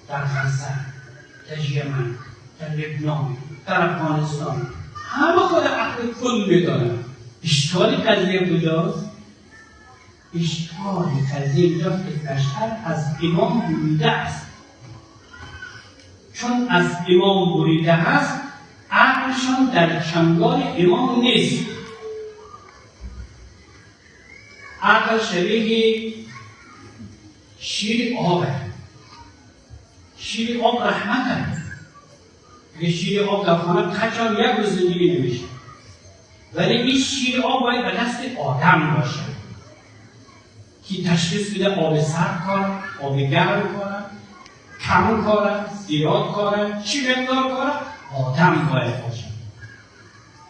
در غزه، در یمن، در لبنان، در افغانستان، همه خود عقل کل میدارن. اشکال قضیه کجاست؟ اشکال قضیه اینجاست که بشر از امام بریده است. چون از امام بریده است، عقلشان در چنگال امام نیست. عقل شبیه شیر آبه. شیر آب رحمته. اگه شیر آب در خانه کچان یک روز زندگی نمیشه. ولی این شیر آب باید به دست آدم باشه که تشخیص بده آب سرد کاره، آب گرم کاره، کم کاره، زیاد کاره، چی مقدار کاره، آدم باید باشه.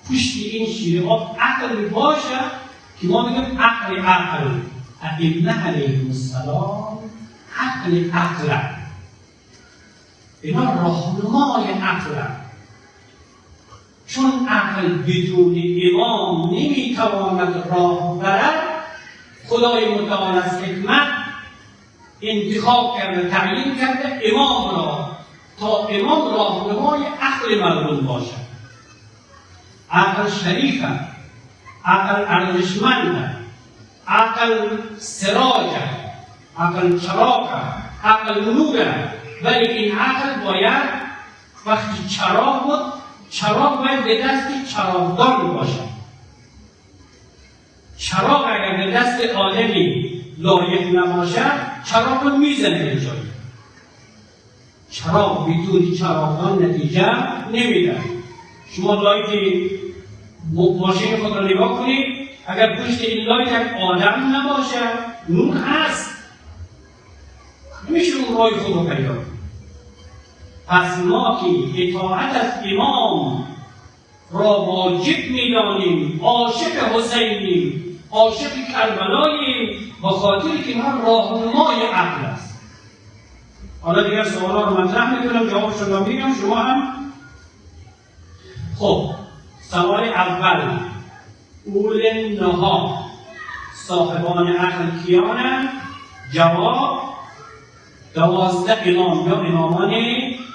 پشت این شیر آب عقل باشه که ما میگیم عقل. ائمه علیهم السلام عقل. اینا راهنمای عقل. چون عقل بدون امام نمیتواند راه برد، خدای متعال از حکمت انتخاب کرده، تعیین کرده امام را تا امام راهنمای عقل مردم باشد. عقل شریفه، عقل ارزشمنده، عقل سراجه، عقل چراغه، عقل نوره. ولی این عقل باید وقتی چراغ بود، چراغ باید به دست چراغدان باشد. چراغ اگر به دست آدمی لایق نباشد، چراغ رو میزنه به جایی. چراغ بدون چراغدان نتیجه نمیده. شما لایت ماشین خود را نگاه کنید، اگر پشت این لایت آدم نباشه، نور هست، نمیشه اون راه خود رو پیدا کنید. پس ما که اطاعت از امام را واجب می‌دانیم، عاشق حسینیم، عاشق کربلاییم، با خاطر که ما راهنمای عقل است. حالا دیگر سوالا رو مطرح می‌کنم، جوابشون رو میگم، شما هم. خب سوال اول، اول نها صاحبان عقل کیانند؟ جواب 12 امام یا امامان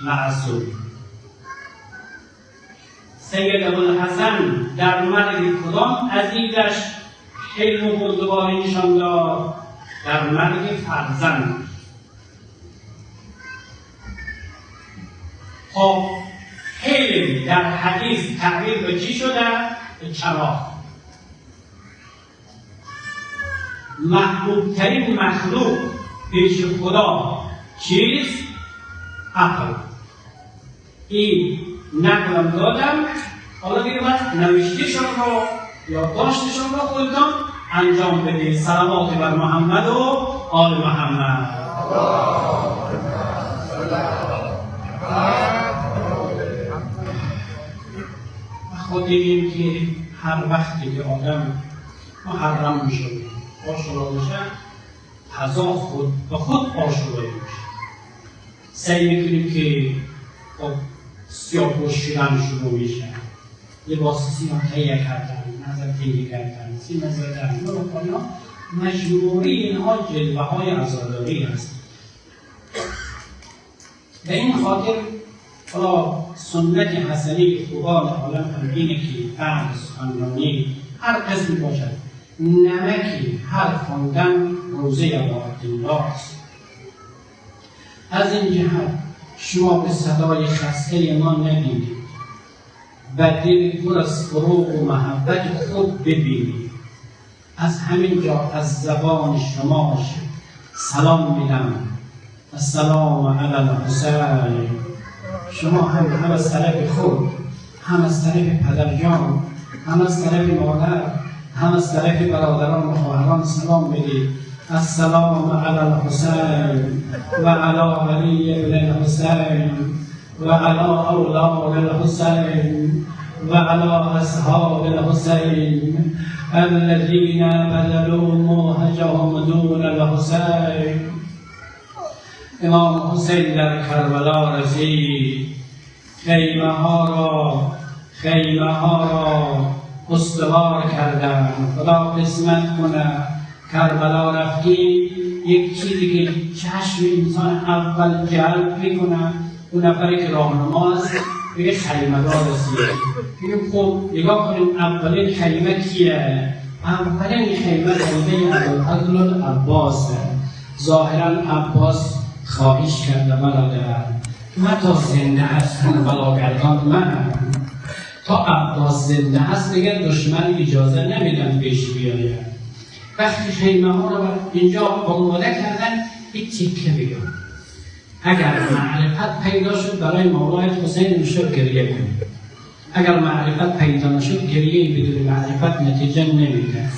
معصوم. سید ابوالحسن در مرگ کدام عزیزش حلم و بردباری نشان داد؟ در مرگ فرزند. خب حلم در حدیث تعبیر به چی شده؟ به چراغ. محبوب ترین مخلوق پیش خدا چیست؟ عقل. این نقلم دادم، حالا دیگه باید نوشتهشون رو یا داشتشون رو خودتان انجام بدید. صلوات بر محمد و آل محمد. خود دیدیم که هر وقتی که آدم محرم میشه، آشورا میشه، غذا خود به خود آشورایی میشه. سعی میکنیم که خب سیاه پوشیدن شروع میشه، لباس سیاه تهیه کردن، نظر تهیه کردن، سینه زدن، اینا مجموعه اینها جلوه های عزاداری هست. به این خاطر حالا سنت حسنی خوبان عالم هم اینه که بعد سخنرانی هر قسمی باشد، نمکی هر خواندن روزه عبادالله است. از این جهت شما به صدای خسته ما نبینید، و دل پر از فروغ و محبت خود ببینید. از همین جا از زبان شما سلام میدم. السلام علی الحسین. شما هم از طرف خود، هم از طرف پدرجان، هم از طرف مادر، هم از طرف برادران و خواهران سلام بدید. السلام علی الحسین و علی علی ابن الحسین و علی اولاد الحسین و علی اصحاب الحسین الذین بذلوا موهجهم دون الحسین. امام حسین در کربلا رسید، خیمه ها را استوار کردن. خدا قسمت کنه کربلا رفتی، یک چیزی که چشم انسان اول جلب میکنه، اون نفری که راهنما است بگه خیمه دار رسید. بگیم خب نگاه کنیم اولین خیمه کیه؟ اولین خیمه خیمه ابوالفضل عباس. ظاهرا عباس خواهش کرده برادر من تا زنده هستم بلاگردان من تا عباس زنده هست دیگر دشمن اجازه نمیدن پیش بیاید. وقتی خیمه ها رو اینجا آماده کردن یک تیکه بگم اگر معرفت پیدا شد برای مولای حسین میشد گریه کنید، اگر معرفت پیدا نشد گریه بدون معرفت نتیجه نمیده.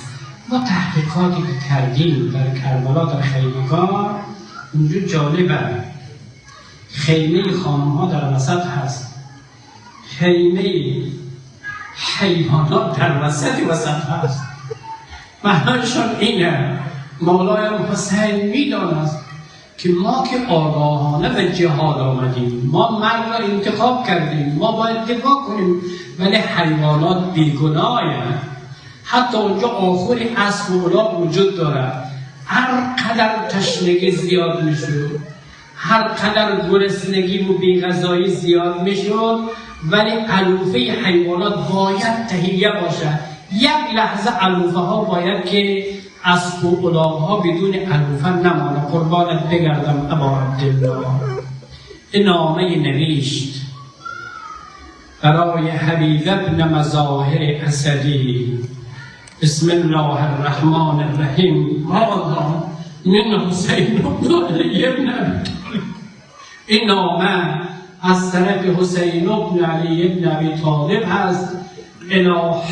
ما تحقیقاتی که کردیم در کربلا در خیمه‌ها اونجا جالبه. خیمه خانم‌ها در وسط هست، خیمه حیوانات در وسط هست. معنیشون اینه مولای حسین میداند که ما که آگاهانه به جهاد آمدیم، ما مرگ را انتخاب کردیم، ما باید دفاع کنیم، ولی حیوانات بیگناهند. حتی اونجا آخری اسب و الاغ وجود داره. هر قدر تشنگی زیاد میشد، هر قدر گرسنگی و بی‌غذایی زیاد میشد، ولی علوفه حیوانات باید تهیه باشه. یک لحظه علوفه ها باید که اسب و الاغ ها بدون علوفه نمانه. قربانت بگردم ابا عبدالله. این نامه نوشت برای حبیب ابن مظاهر اسدی. بسم الله الرحمن الرحیم. هذا من حسین بن علی بن ابی طالب. این نامه از طرف حسین بن علی بن ابی طالب هست الی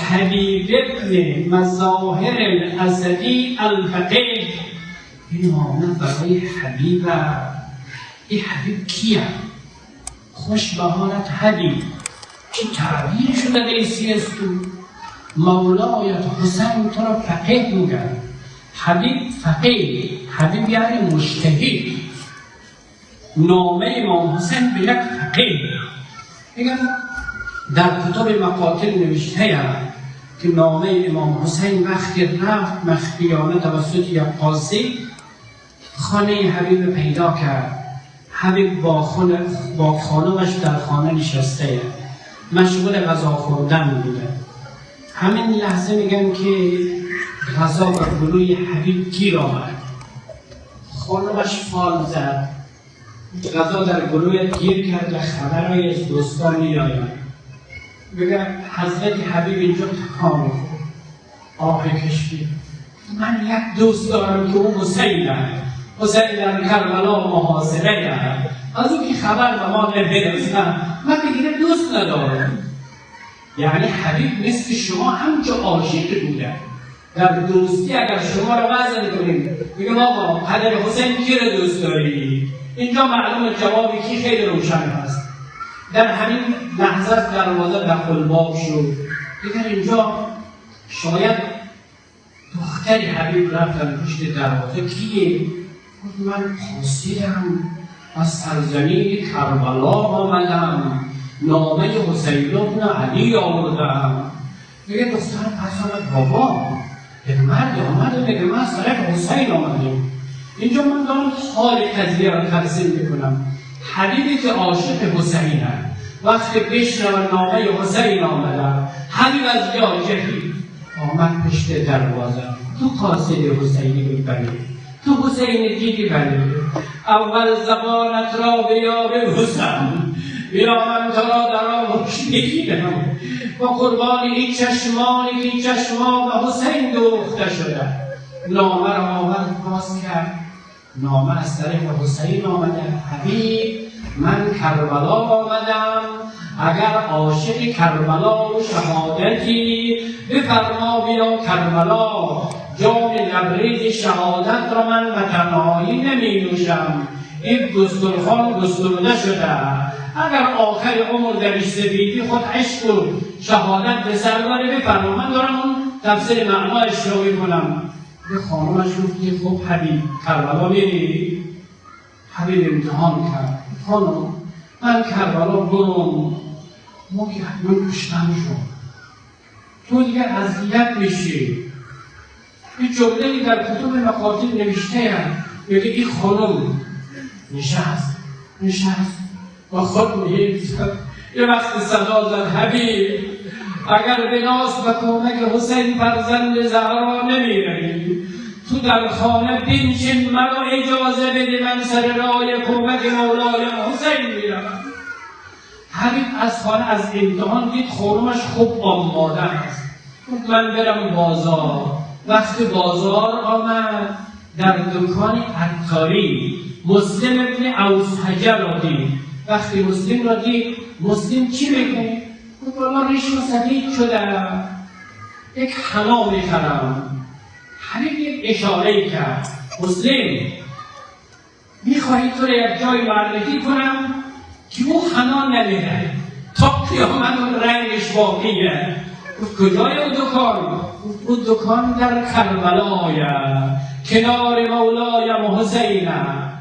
حبیب ابن مظاهر الاسدی الفقیه. این نامه برای حبیب. این حبیب کیه؟ خوش بهانت حبیب که تعبیر شده دیسی است تو مولایت حسین تو را فقیه میگن. حبیب فقیه، حبیب یعنی مجتهد. نامه امام حسین به یک فقیه میگن. در کتب مقاتل نوشته که نامه امام حسین وقتی رفت مخفیانه توسط یک قاضی خانه حبیب پیدا کرد. حبیب با خانمش در خانه نشسته مشغول غذا خوردن بوده. همین لحظه میگن که غذا بر گلوی حبیب گیر آمد. خانمش فال زد، غذا در گلوی گیر کرد. خبرهای از دوستان میآید بگه حضرت حبیب اینجا تکان آه کشید. من یک دوست دارم که اون حسینه. حسین در کربلا محاصره از اون که خبر به ما نمیرسن. من دیگه دوست ندارم. یعنی حبیب مثل شما همچه عاشق بوده. در دوستی اگر شما رو وزن کنیم میگم آقا قدر حسین کی رو دوست داری؟ اینجا معلوم جوابی کی خیلی روشن هست. در همین لحظه دروازه دخل باب شد. دیگر اینجا شاید دختری حبیب رفتن پشت دروازه. کیه؟ من قاصدم از سرزمین کربلا آمدم، نامه حسین بن علی آوردم. میگه دخترم پس آمد بابا یک مرد آمده میگه من سرک حسین آمدیم. اینجا من دارم حال قضیه را ترسیم میکنم. حبیبی که عاشق حسین هست وقتی بشنوه نامه حسین آمده، حبیب از جایی آمد پشت دروازه. تو قاصد حسینی ببری، تو حسین دیدی بری. اول زبانت را بیاب حسین، بیا من تو را در آغوش میگیرم. با قربان این چشمانی که چشما به حسین دوخته شده. نامه را آورد باز کرد. نامه از طریق حسین آمده. حبیب من کربلا آمدم، اگر عاشق کربلا و شهادتی بفرما بیا کربلا. جام لبریز شهادت را من به تنهایی نمی نوشم. این دسترخوان گسترده شده. اگر آخر عمر درش سپیدی خود عشق و شهادت به سر بره بفرما. من دارم اون تفسیر معنایش رو میکنم. به خانمش گفت خب حبیب کربلا میری؟ حبیب امتحان کرد. خانم من کربلا برم. ما که حتما کشتن شد. تو دیگه اذیت میشی. این جمله‌ای در کتب مقاتل نوشته میگه این خانم نشست و خود میگه یه وقت صدا زد حبیب اگر به ناز و کمک حسین فرزند زهرا نمیروی تو در خانه بنشین، مرا اجازه بده من سر راه کمک مولای حسین میروم. حبیب از خانه از امتحان دید خورمش خوب آماده است، من برم بازار. وقتی بازار آمد در دکان عطاری مسلم ابن اوس حجر را دید. وقتی مسلم را دید، مسلم چی میکنه؟ گفت والا ریشم سفید شده، یک حنا میخرم. حبیب یک اشاره کرد، مسلم میخواهی تو را یک جای معرفی کنم که او حنا نمیره تا قیامت اون رنگش باقیه. گفت کجای اون دکان؟ گفت اون دکان در کربلای کنار مولایم حسینم.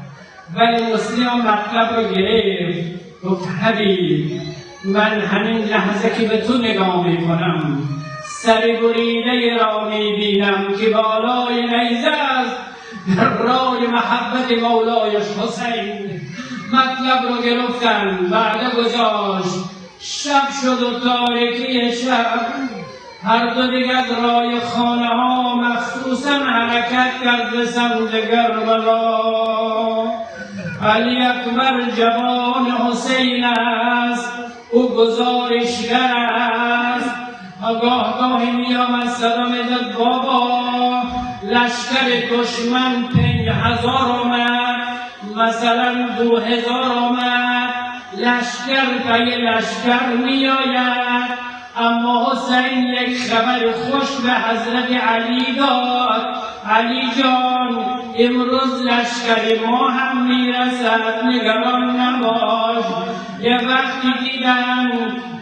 ولی مسلم مطلب رو گرفت، گفت حبیب من همین لحظه که به تو نگاه میکنم سر بریده را میبینم که بالای نیزه است در راه محبت مولایش حسین. مطلب رو گرفتن، بعد گذاشت شب شد و تاریکی شب هر دو دیگر از راه خانه ها مخصوصا حرکت کرد سمت کربلا. علی اکبر جوان حسین است، او گزارشگر است. گاه گاهی میآمد صدا میزد بابا لشکر دشمن 5000 آمد، مثلا 2000 آمد، لشکر پی لشکر میآید. اما حسین یک خبر خوش به حضرت علی داد، علی جان امروز لشکر ما هم میرسد، نگران نباش. یه وقتی دیدم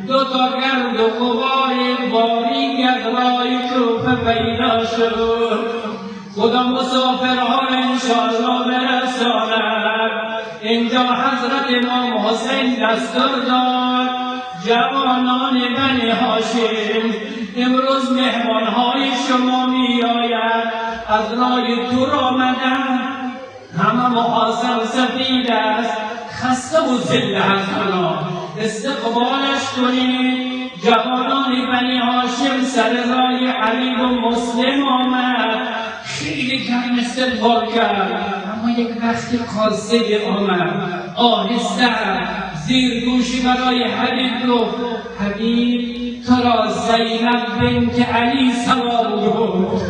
2 تا گرد و غبار باریک از راه کوفه پیدا شد. خدا مسافرها را انشاءالله برساند. اینجا حضرت امام حسین دستور داد جوانان بنی هاشم امروز مهمانهای شما می آید، از راه دور آمدن، همه محاصر سفید است، خسته و ذله است. استقبالش کنید. جوانان بنی هاشم سر راه علی و مسلم آمد، خیلی کم استقبال کرد. اما یک وقت قاصدی آمد، آهسته زیر گوشی برای حبیب گفت حبیب تو را زینب بنت علی سلام گفت.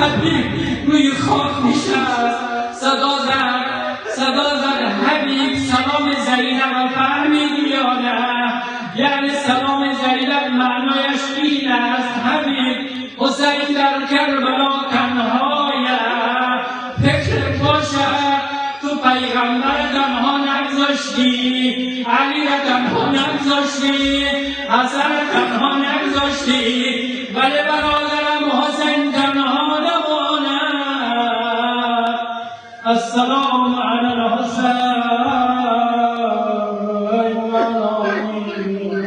حبیب روی خاک نشست، صدا زد حبیب سلام زینب فهمیدی یا نه؟ یعنی سلام زینب معنایش این است حبیب حسین در کربلا تنهایه، فکر باشد تو پیغمبر تنها نگذاشتی، علی را تنها نگذاشتی، حسن تنها نگذاشتی، ولی برادرم حسین تنها نماند. السلام علی الحسین.